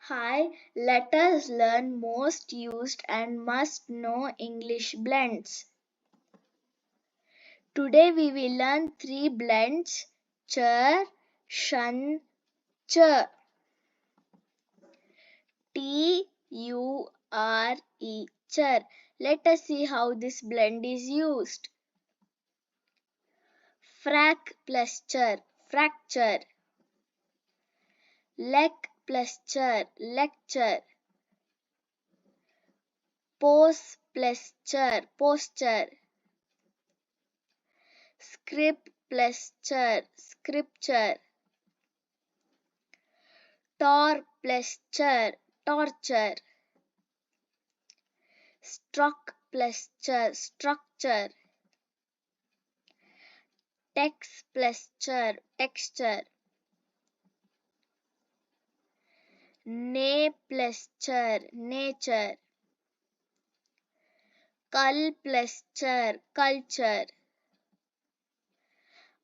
Hi, let us learn most used and must know English blends. Today we will learn three blends: chur, shun, chur. T-U-R-E, chur. Let us see how this blend is used. Frac plus chur, fracture. Lec plus chur, lecture. Pose plus chur, posture. Script plus chur, scripture. Tor plus chur, torture. Struck plus chur, structure. Text plus chur, texture. Ne plus chur, nature. Cul plus chur, culture.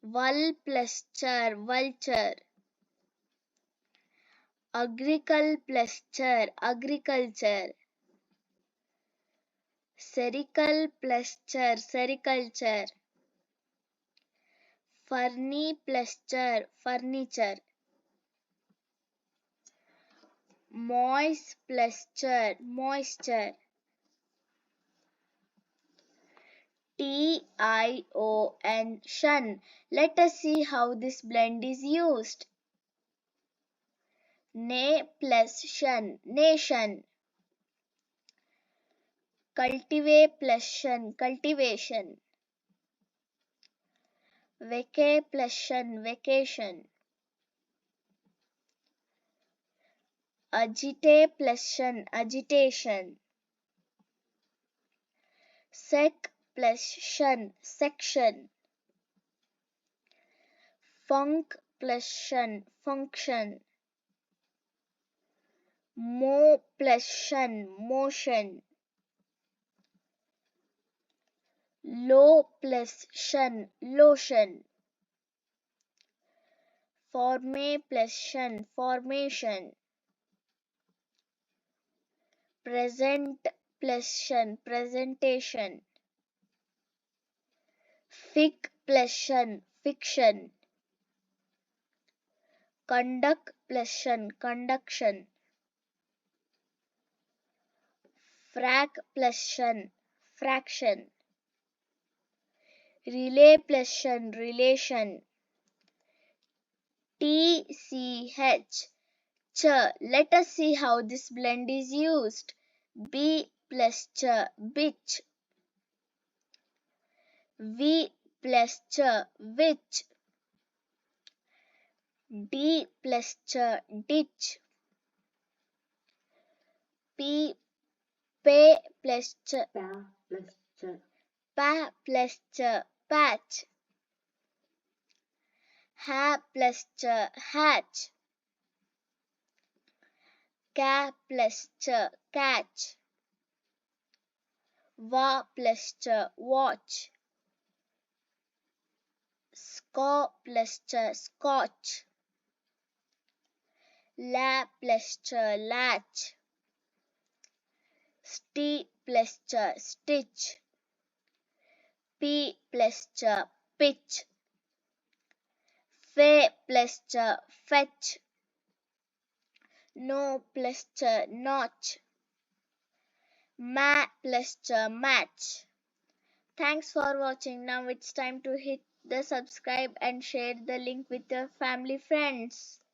Vul plus chur, vulture. Agricul plus chur, agriculture. Serical plus chur, sericulture. Ferni plus chur, furniture. Moist plus chur, moisture. T-I-O-N, shun. Let us see how this blend is used. Ne plus shun, nation. Cultivate plus shun, cultivation. Vacay plus shun, vacation. Agitate plus shun, agitation. Sec plus shun, section. Funk plus shun, function. Mo plus shun, motion. Low plus shun, lotion. Forme plus shun, formation. Present plus shun, presentation. Fic plus shun, fiction. Conduct plus shun, conduction. Frac plus shun, fraction. Relay plus shun, relation. TCH, ch. Let us see how this blend is used. B plus ch, bitch. V plus ch, which. D plus ch, ditch. P, pay plus ch, pa plus ch, patch. Ha plus ch, hatch. Ca plus ch, catch. Va plus ch, watch. Sco plus ch, scotch. La plus ch, latch. St plus ch, stitch. P plus ch, pitch. Fe plus ch, fetch. No plus ch, notch. Ma plus ch, match. Thanks for watching. Now it's time to hit the subscribe and share the link with your family friends.